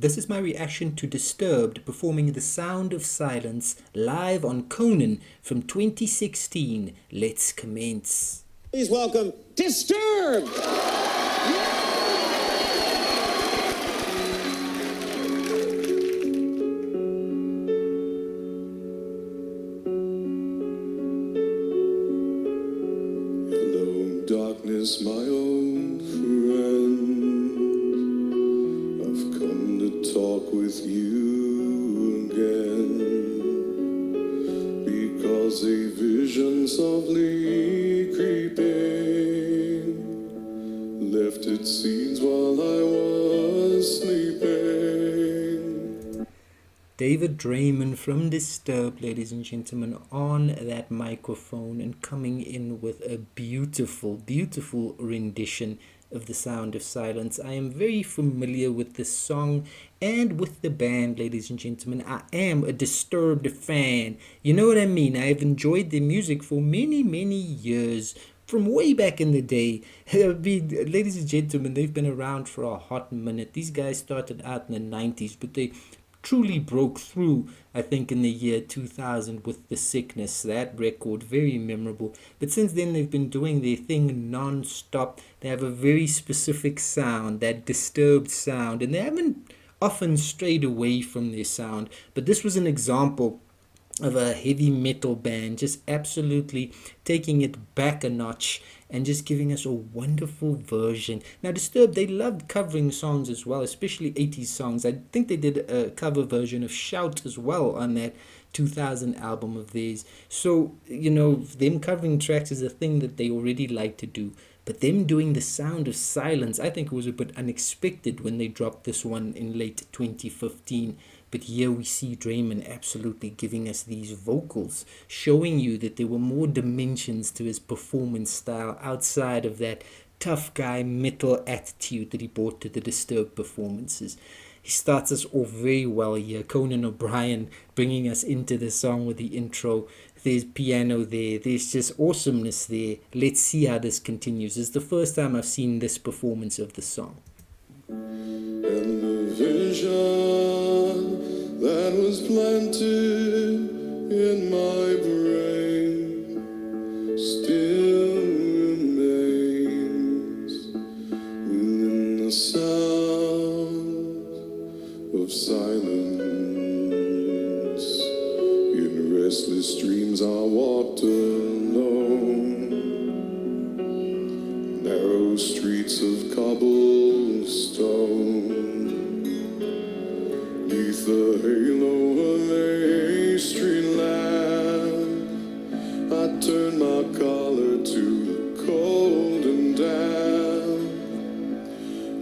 This is my reaction to Disturbed performing The Sound of Silence live on Conan from 2016. Let's commence. Please welcome Disturbed! Hello, darkness, my old friend. I've come to talk with you again, because a vision softly creeping left its seeds while I was sleeping. David Draymond from Disturbed, ladies and gentlemen, on that microphone and coming in with a beautiful, beautiful rendition of The Sound of Silence. I am very familiar with this song and with the band, ladies and gentlemen. I am a Disturbed fan. You know what I mean? I have enjoyed their music for many, many years. From way back in the day. Ladies and gentlemen, they've been around for a hot minute. These guys started out in the 90s, but they truly broke through, I think, in the year 2000 with The Sickness. That record, very memorable. But since then, they've been doing their thing non-stop. They have a very specific sound, that Disturbed sound, and they haven't often strayed away from their sound. But this was an example of a heavy metal band just absolutely taking it back a notch and just giving us a wonderful version. Now, Disturbed, they loved covering songs as well, especially 80s songs. I think they did a cover version of Shout as well on that 2000 album of theirs. So, you know, them covering tracks is a thing that they already like to do. But them doing The Sound of Silence, I think it was a bit unexpected when they dropped this one in late 2015. But here we see Draymond absolutely giving us these vocals, showing you that there were more dimensions to his performance style outside of that tough guy metal attitude that he brought to the Disturbed performances. He starts us off very well here. Conan O'Brien bringing us into the song with the intro. There's piano there. There's just awesomeness there. Let's see how this continues. It's the first time I've seen this performance of the song. And the vision that was planted in my brain still remains within the sound of silence. In restless dreams I walked alone, narrow streets of cobblestone. Neath the halo of a street lamp, I turned my collar to the cold and damp.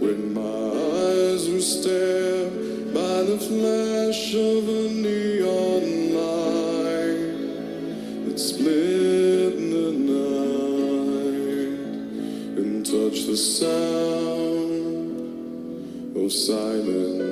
When my eyes were stared by the flash of a neon light that split the night and touched the sound of silence.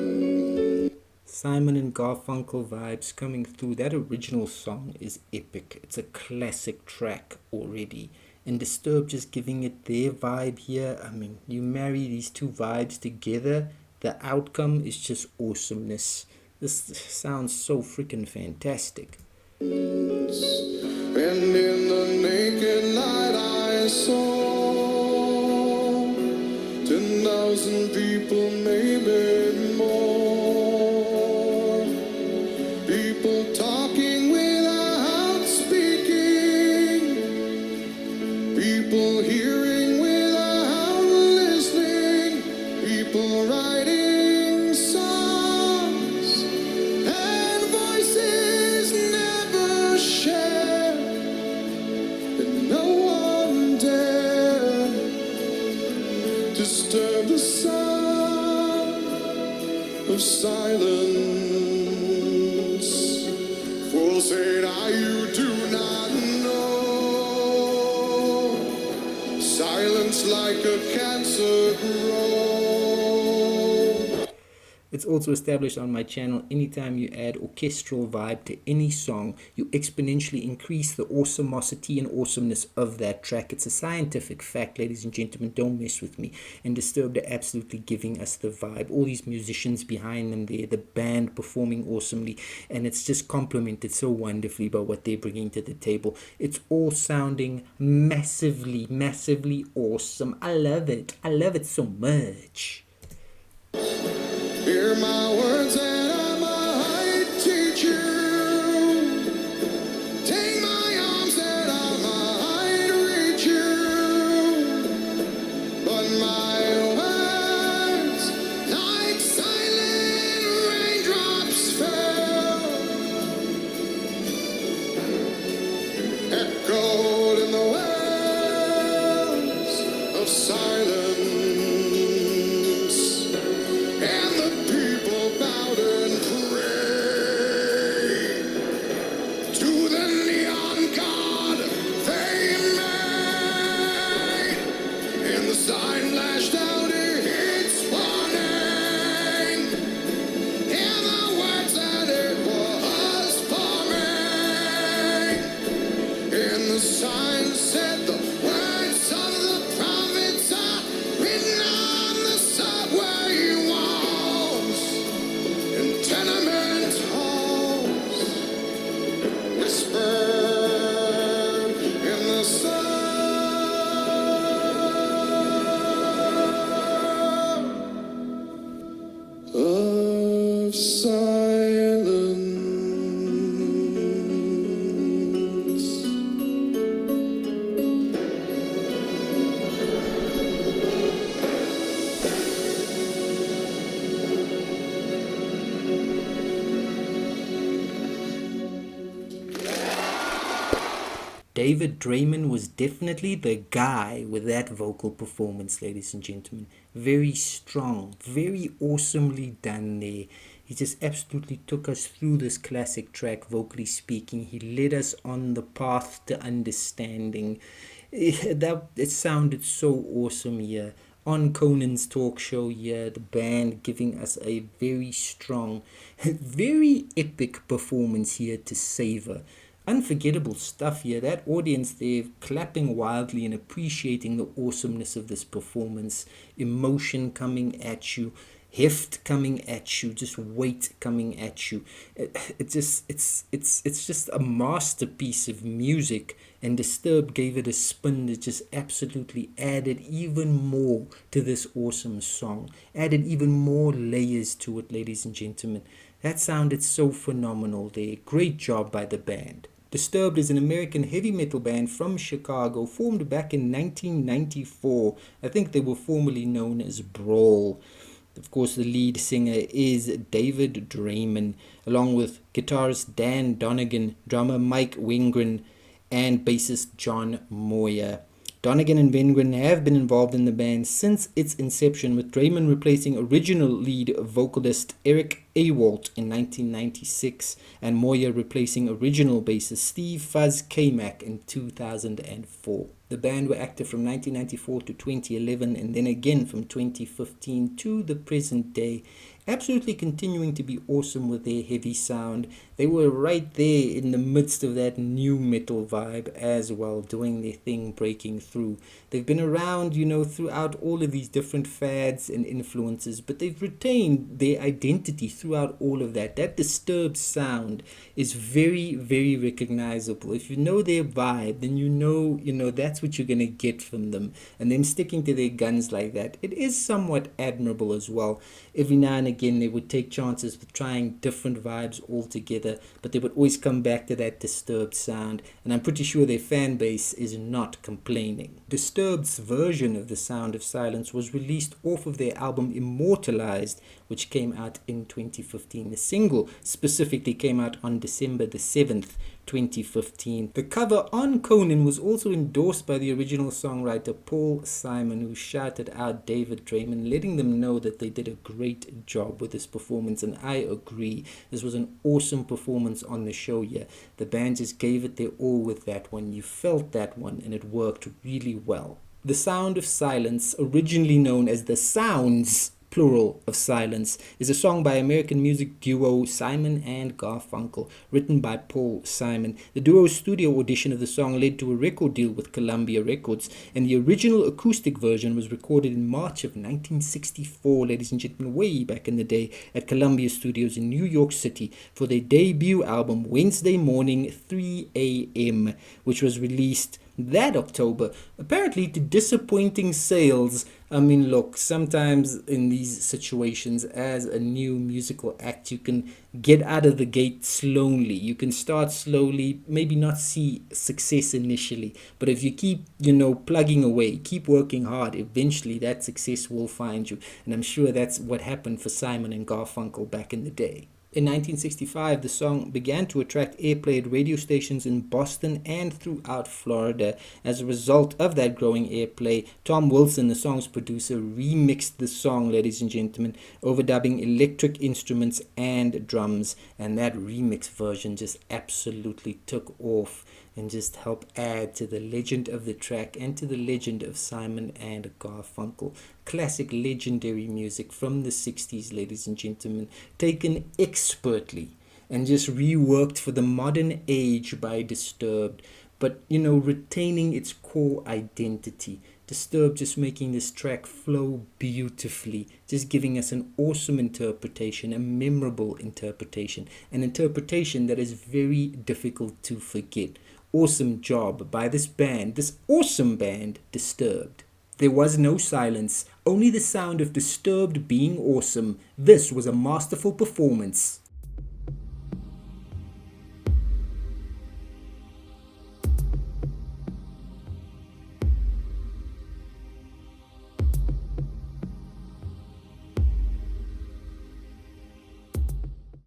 Simon and Garfunkel vibes coming through. That original song is epic. It's a classic track already. And Disturbed just giving it their vibe here. I mean, you marry these two vibes together, the outcome is just awesomeness. This sounds so freaking fantastic. And in the naked light I saw 10,000 people, maybe more. People talking without speaking. People hearing without listening. People writing songs and voices never shared. And no one dared disturb the sound of silence. Fools say now you do not know. Silence like a cancer grows. It's also established on my channel, anytime you add orchestral vibe to any song, you exponentially increase the awesomosity and awesomeness of that track. It's a scientific fact, ladies and gentlemen. Don't mess with me. And Disturbed are absolutely giving us the vibe. All these musicians behind them there, the band performing awesomely, and it's just complemented so wonderfully by what they're bringing to the table. It's all sounding massively, massively awesome. I love it. I love it so much. Hear my words and I might teach you. Take my arms and I might reach you. But my words, like silent raindrops, fell, echoed in the wells of silence. And the people bowed and prayed to the neon god they made. And the sign lashed out its warning. And the words that it was forming. And the sign said the words of the prophets are written on the subway walls and tenement halls, whispered in the sound of silence. David Draymond was definitely the guy with that vocal performance, ladies and gentlemen. Very strong, very awesomely done there. He just absolutely took us through this classic track, vocally speaking. He led us on the path to understanding. It sounded so awesome here. On Conan's talk show here, the band giving us a very strong, very epic performance here to savor. Unforgettable stuff here. That audience there clapping wildly and appreciating the awesomeness of this performance. Emotion coming at you, heft coming at you, just weight coming at you. It's just a masterpiece of music. And Disturbed gave it a spin that just absolutely added even more to this awesome song. Added even more layers to it, ladies and gentlemen. That sounded so phenomenal there. Great job by the band. Disturbed is an American heavy metal band from Chicago, formed back in 1994. I think they were formerly known as Brawl. Of course, the lead singer is David Draymond, along with guitarist Dan Donegan, drummer Mike Wengren, and bassist John Moyer. Donegan and Wengren have been involved in the band since its inception, with Draymond replacing original lead vocalist Eric Awalt in 1996 and Moyer replacing original bassist Steve Fuzz K-Mac in 2004. The band were active from 1994 to 2011 and then again from 2015 to the present day, absolutely continuing to be awesome with their heavy sound. They were right there in the midst of that new metal vibe as well, doing their thing, breaking through. They've been around, throughout all of these different fads and influences, but they've retained their identity throughout all of that. That Disturbed sound is very, very recognizable. If you know their vibe, then you know that's what you're going to get from them. And them sticking to their guns like that, it is somewhat admirable as well. Every now and again, they would take chances with trying different vibes altogether, but they would always come back to that Disturbed sound, and I'm pretty sure their fan base is not complaining. Disturbed's version of The Sound of Silence was released off of their album Immortalized, which came out in 2015. The single specifically came out on December the 7th, 2015. The cover on Conan was also endorsed by the original songwriter Paul Simon, who shouted out David Draymond, letting them know that they did a great job with this performance, and I agree. This was an awesome performance on the show here. The band just gave it their all with that one. You felt that one, and it worked really well. The Sound of Silence, originally known as The Sounds, plural of silence, is a song by American music duo Simon and Garfunkel, written by Paul Simon. The duo's studio audition of the song led to a record deal with Columbia Records, and the original acoustic version was recorded in March of 1964, ladies and gentlemen, way back in the day, at Columbia Studios in New York City for their debut album Wednesday Morning 3 a.m., which was released that October, apparently to disappointing sales. I mean, look, sometimes in these situations, as a new musical act, you can get out of the gate slowly. You can start slowly, maybe not see success initially, but if you keep, plugging away, keep working hard, eventually that success will find you. And I'm sure that's what happened for Simon and Garfunkel back in the day. In 1965, the song began to attract airplay at radio stations in Boston and throughout Florida. As a result of that growing airplay, Tom Wilson, the song's producer, remixed the song, ladies and gentlemen, overdubbing electric instruments and drums. And that remix version just absolutely took off and just helped add to the legend of the track and to the legend of Simon and Garfunkel. Classic legendary music from the 60s, ladies and gentlemen, taken expertly and just reworked for the modern age by Disturbed, but retaining its core identity. Disturbed just making this track flow beautifully, just giving us an awesome interpretation, a memorable interpretation, an interpretation that is very difficult to forget. Awesome job by this band, this awesome band, Disturbed. There was no silence, only the sound of Disturbed being awesome. This was a masterful performance.